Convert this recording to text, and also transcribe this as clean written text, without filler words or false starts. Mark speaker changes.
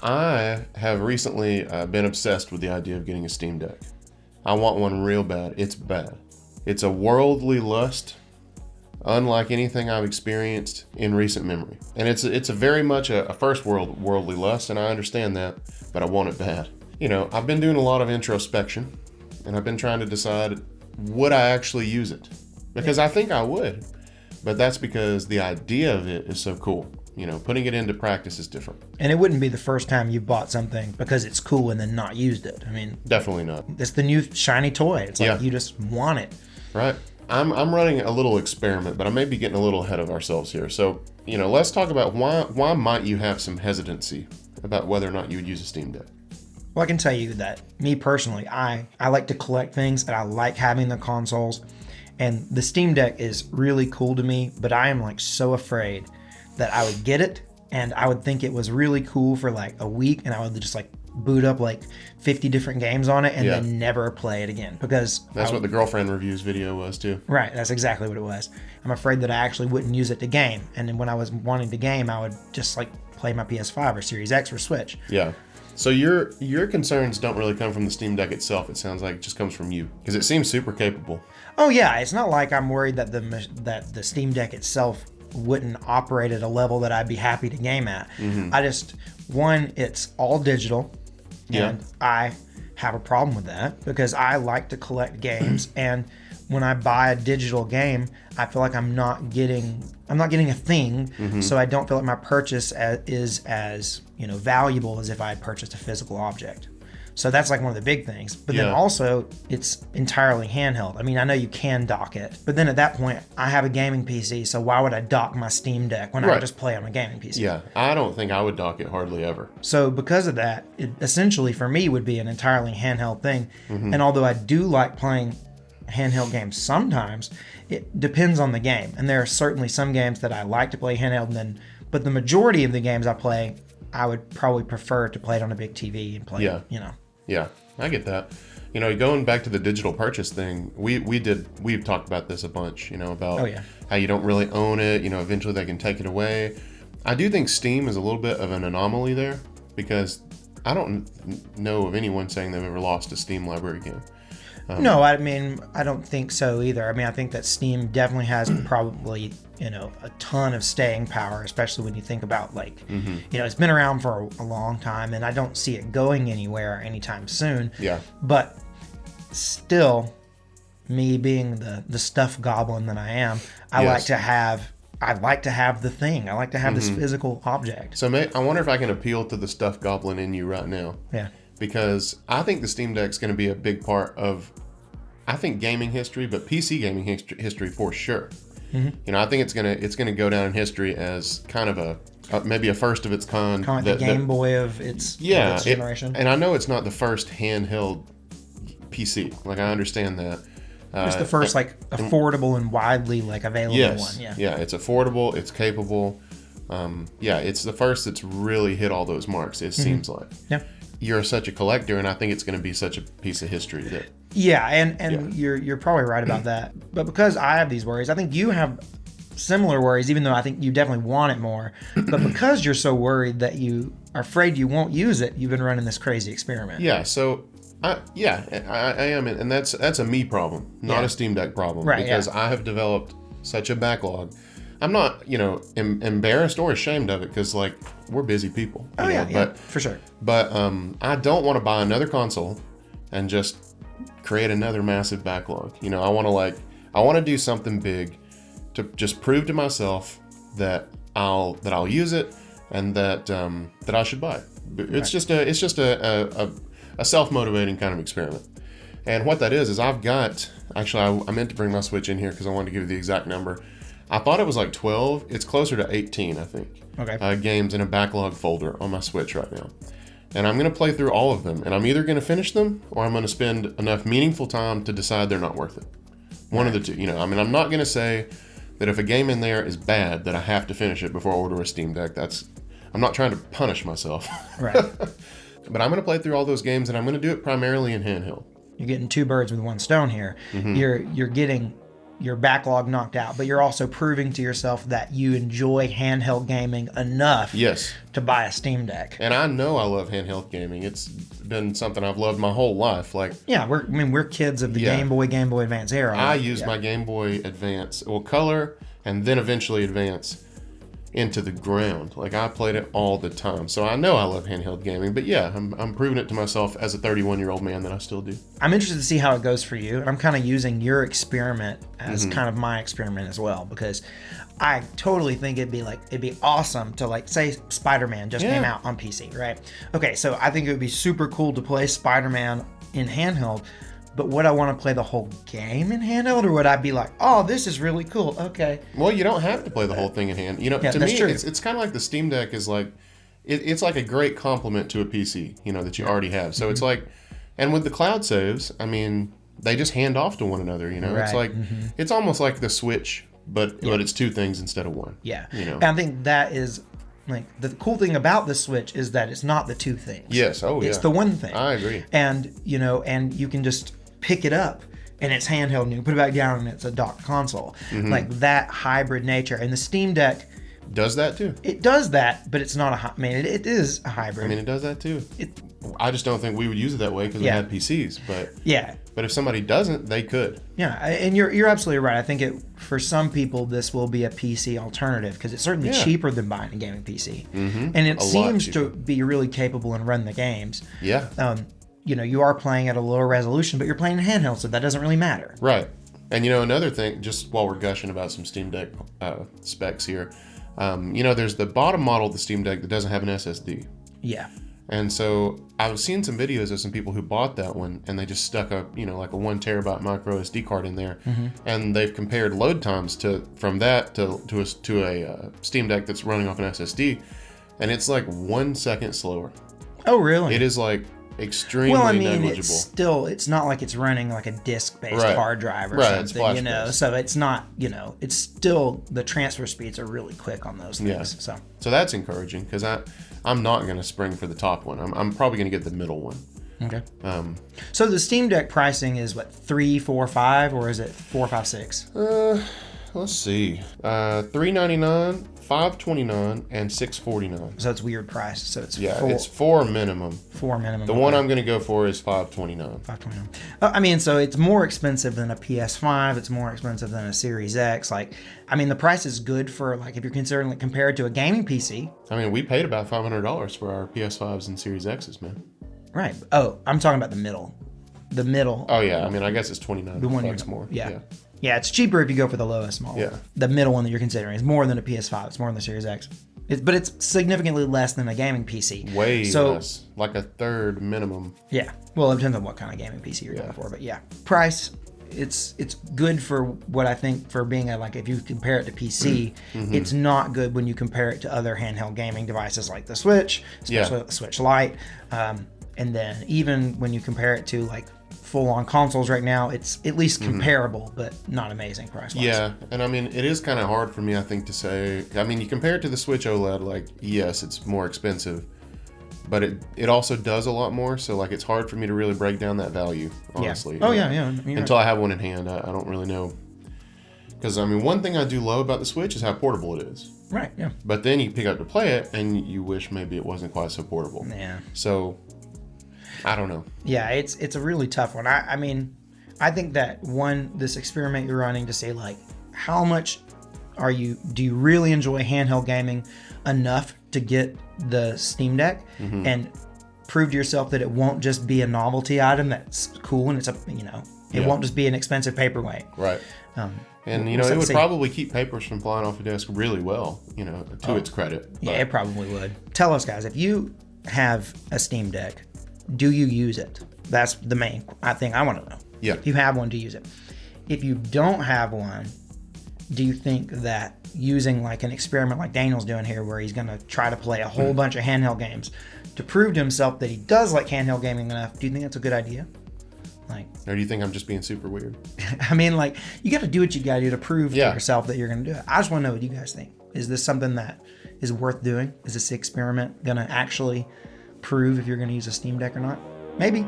Speaker 1: I have recently been obsessed with the idea of getting a Steam Deck. I want one real bad. It's bad. It's a worldly lust, unlike anything I've experienced in recent memory. And it's a very much a first worldly lust, and I understand that, but I want it bad. I've been doing a lot of introspection, and I've been trying to decide, would I actually use it? Because I think I would, but that's because the idea of it is so cool. Putting it into practice is different.
Speaker 2: And it wouldn't be the first time you bought something because it's cool and then not used it. I mean,
Speaker 1: definitely not.
Speaker 2: It's the new shiny toy. It's like you just want it.
Speaker 1: Right. I'm running a little experiment, but I may be getting a little ahead of ourselves here. So, let's talk about why might you have some hesitancy about whether or not you would use a Steam Deck?
Speaker 2: Well, I can tell you that me personally, I like to collect things and I like having the consoles. And the Steam Deck is really cool to me, but I am so afraid that I would get it and I would think it was really cool for a week and I would just boot up 50 different games on it and then never play it again, because
Speaker 1: that's what the girlfriend reviews video was too.
Speaker 2: Right, that's exactly what it was. I'm afraid that I actually wouldn't use it to game, and then when I was wanting to game, I would just play my PS5 or Series X or Switch.
Speaker 1: Yeah. So your concerns don't really come from the Steam Deck itself. It sounds like it just comes from you, because it seems super capable.
Speaker 2: Oh yeah, it's not like I'm worried that the Steam Deck itself wouldn't operate at a level that I'd be happy to game at. Mm-hmm. It's all digital, and I have a problem with that because I like to collect games, and when I buy a digital game, I feel like I'm not getting a thing, so I don't feel like my purchase is as valuable as if I had purchased a physical object. So that's one of the big things. But then also, it's entirely handheld. I mean, I know you can dock it, but then at that point, I have a gaming PC, so why would I dock my Steam Deck when I would just play on a gaming PC?
Speaker 1: Yeah, I don't think I would dock it hardly ever.
Speaker 2: So because of that, it essentially for me would be an entirely handheld thing. Mm-hmm. And although I do like playing handheld games sometimes, it depends on the game. And there are certainly some games that I like to play handheld, but the majority of the games I play, I would probably prefer to play it on a big TV and play it,
Speaker 1: Yeah, I get that. Going back to the digital purchase thing, we've talked about this a bunch, about how you don't really own it, eventually they can take it away. I do think Steam is a little bit of an anomaly there, because I don't know of anyone saying they've ever lost a Steam library game.
Speaker 2: No, I mean, I don't think so either. I mean, I think that Steam definitely has probably, a ton of staying power, especially when you think about it's been around for a long time, and I don't see it going anywhere anytime soon.
Speaker 1: Yeah.
Speaker 2: But still, me being the stuff goblin that I am, I like to have the thing. I like to have this physical object.
Speaker 1: So I wonder if I can appeal to the stuff goblin in you right now.
Speaker 2: Yeah.
Speaker 1: Because I think the Steam Deck is going to be a big part of, I think, gaming history, but PC gaming history for sure. Mm-hmm. I think it's gonna go down in history as kind of maybe a first of its kind.
Speaker 2: Kind of like the Game Boy of its generation.
Speaker 1: And I know it's not the first handheld PC. I understand that.
Speaker 2: It's the first affordable and widely available one.
Speaker 1: Yeah, it's affordable. It's capable. It's the first that's really hit all those marks. It seems like.
Speaker 2: Yeah.
Speaker 1: You're such a collector, and I think it's going to be such a piece of history that.
Speaker 2: Yeah, and you're probably right about that. But because I have these worries, I think you have similar worries, even though I think you definitely want it more. But because you're so worried that you are afraid you won't use it, you've been running this crazy experiment.
Speaker 1: Yeah, so I am, and that's a me problem, not a Steam Deck problem,
Speaker 2: right?
Speaker 1: Because I have developed such a backlog. I'm not, embarrassed or ashamed of it, because we're busy people.
Speaker 2: But for sure.
Speaker 1: But I don't want to buy another console and just create another massive backlog. I want to do something big to just prove to myself that I'll use it and that I should buy it. It's just a self-motivating kind of experiment. And what that is I've got, actually I meant to bring my Switch in here because I wanted to give you the exact number. I thought it was 12. It's closer to 18, I think.
Speaker 2: Okay.
Speaker 1: Games in a backlog folder on my Switch right now. And I'm going to play through all of them. And I'm either going to finish them or I'm going to spend enough meaningful time to decide they're not worth it. One of the two. I'm not going to say that if a game in there is bad that I have to finish it before I order a Steam Deck. I'm not trying to punish myself.
Speaker 2: Right.
Speaker 1: But I'm going to play through all those games, and I'm going to do it primarily in handheld.
Speaker 2: You're getting two birds with one stone here. Mm-hmm. You're getting your backlog knocked out, but you're also proving to yourself that you enjoy handheld gaming enough
Speaker 1: Yes.
Speaker 2: to buy a Steam Deck.
Speaker 1: And I know I love handheld gaming. It's been something I've loved my whole life. Like,
Speaker 2: Yeah, we're kids of the
Speaker 1: Yeah.
Speaker 2: Game Boy Advance era.
Speaker 1: I used my Game Boy Advance, well, Color, and then eventually Advance into the ground. Like, I played it all the time. So I know I love handheld gaming. But yeah, I'm proving it to myself as a 31-year-old man that I still do.
Speaker 2: I'm interested to see how it goes for you. And I'm kind of using your experiment as kind of my experiment as well, because I totally think it'd be awesome to, like, say Spider-Man just came out on PC, right? Okay, so I think it would be super cool to play Spider-Man in handheld. But would I want to play the whole game in handheld, or would I be like, oh, this is really cool? Okay.
Speaker 1: Well, you don't have to play the whole thing in hand. You know, to
Speaker 2: that's
Speaker 1: me,
Speaker 2: true.
Speaker 1: it's kind of like the Steam Deck is like, it's like a great complement to a PC, you know, that you already have. So it's like, and with the cloud saves, I mean, they just hand off to one another, you know? It's
Speaker 2: Right.
Speaker 1: like, it's almost like the Switch, but it's two things instead of one.
Speaker 2: Yeah.
Speaker 1: You know?
Speaker 2: And I think that is, like, the cool thing about the Switch is that it's not the two things.
Speaker 1: Yes. Oh, yeah.
Speaker 2: It's the one thing.
Speaker 1: I agree.
Speaker 2: And, you know, and you can just pick it up and it's handheld and you put it back down and it's a docked console. Like that hybrid nature. And the Steam Deck
Speaker 1: Does that too.
Speaker 2: it does that, but it's not I mean, it is a hybrid.
Speaker 1: I mean, it does that too.
Speaker 2: It-
Speaker 1: I just don't think we would use it that way because we
Speaker 2: Yeah.
Speaker 1: had PCs.
Speaker 2: yeah.
Speaker 1: But if somebody doesn't, they could.
Speaker 2: Yeah, and you're absolutely right. I think for some people this will be a PC alternative because it's certainly
Speaker 1: Yeah.
Speaker 2: cheaper than buying a gaming PC, and it
Speaker 1: A lot
Speaker 2: seems
Speaker 1: cheaper.
Speaker 2: to be really capable and run the games.
Speaker 1: Yeah.
Speaker 2: You know, you are playing at a lower resolution, but you're playing in handheld, so that doesn't really matter.
Speaker 1: Right. And you know, another thing, just while we're gushing about some Steam Deck specs here, you know, there's the bottom model of the Steam Deck that doesn't have an SSD.
Speaker 2: Yeah,
Speaker 1: And so I've seen some videos of some people who bought that one and they just stuck a, you know, like a 1 terabyte micro SD card in there, and they've compared load times from that to a Steam Deck that's running off an SSD, and it's like 1 second slower.
Speaker 2: Oh, really?
Speaker 1: It is like extremely
Speaker 2: Well, I mean,
Speaker 1: negligible.
Speaker 2: it's not like it's running like a disk-based
Speaker 1: Right.
Speaker 2: hard drive or
Speaker 1: Right, it's
Speaker 2: something, you know.
Speaker 1: flash-based.
Speaker 2: So it's not, you know, it's still the transfer speeds are really quick on those things.
Speaker 1: Yeah. So that's encouraging because I'm not going to spring for the top one. I'm probably going to get the middle one.
Speaker 2: Okay. So the Steam Deck pricing is what, 3, 4, 5, or is it 4, 5, 6?
Speaker 1: Let's see. $399, $529, and $649.
Speaker 2: So it's weird price. So it's
Speaker 1: Yeah,
Speaker 2: four,
Speaker 1: it's 4 minimum.
Speaker 2: 4 minimum.
Speaker 1: The one I'm going to go for is $529.
Speaker 2: 529. I mean, so it's more expensive than a PS5. It's more expensive than a Series X. Like, I mean, the price is good for, like, if you're considering, like, compared to a gaming PC.
Speaker 1: I mean, we paid about $500 for our PS5s and Series X's, man.
Speaker 2: Right. Oh, I'm talking about the middle. The middle.
Speaker 1: Oh yeah, I mean, I guess it's 29
Speaker 2: The one
Speaker 1: bucks
Speaker 2: you're
Speaker 1: more.
Speaker 2: Yeah. Yeah, it's cheaper if you go for the lowest model.
Speaker 1: Yeah.
Speaker 2: The middle one that you're considering is more than a PS5. It's more than the Series X. But it's significantly less than a gaming PC.
Speaker 1: Way
Speaker 2: so,
Speaker 1: less, like a third minimum.
Speaker 2: Yeah. Well, it depends on what kind of gaming PC you're going for, but yeah. Price, it's good for what I think for being like, if you compare it to PC, it's not good when you compare it to other handheld gaming devices like the Switch, especially the Switch Lite. And then even when you compare it to like full-on consoles right now, it's at least comparable, but not amazing price-wise.
Speaker 1: Yeah, and I mean, it is kind of hard for me, I think, to say. I mean, you compare it to the Switch OLED, like, yes, it's more expensive, but it also does a lot more, so, like, it's hard for me to really break down that value, honestly.
Speaker 2: Oh, yeah.
Speaker 1: Until I have one in hand, I don't really know. Because, I mean, one thing I do love about the Switch is how portable it is.
Speaker 2: Right, yeah.
Speaker 1: But then you pick up to play it, and you wish maybe it wasn't quite so portable.
Speaker 2: Yeah.
Speaker 1: So, I don't know.
Speaker 2: Yeah, it's a really tough one. I mean, I think that this experiment you're running to say, like, how much do you really enjoy handheld gaming enough to get the Steam Deck and prove to yourself that it won't just be a novelty item that's cool and it won't just be an expensive paperweight.
Speaker 1: Right. And, you know, it would probably keep papers from flying off the desk really well, you know, to its credit.
Speaker 2: Yeah, it probably would. Tell us, guys, if you have a Steam Deck, do you use it? That's the main thing I want to know.
Speaker 1: Yeah.
Speaker 2: If you have one, do you use it? If you don't have one, do you think that using like an experiment like Daniel's doing here, where he's going to try to play a whole bunch of handheld games to prove to himself that he does like handheld gaming enough, do you think that's a good idea? Like,
Speaker 1: or do you think I'm just being super weird?
Speaker 2: I mean, like, you got to do what you got to do to prove to yourself that you're going to do it. I just want to know what you guys think. Is this something that is worth doing? Is this experiment going to actually prove if you're going to use a Steam Deck or not? Maybe.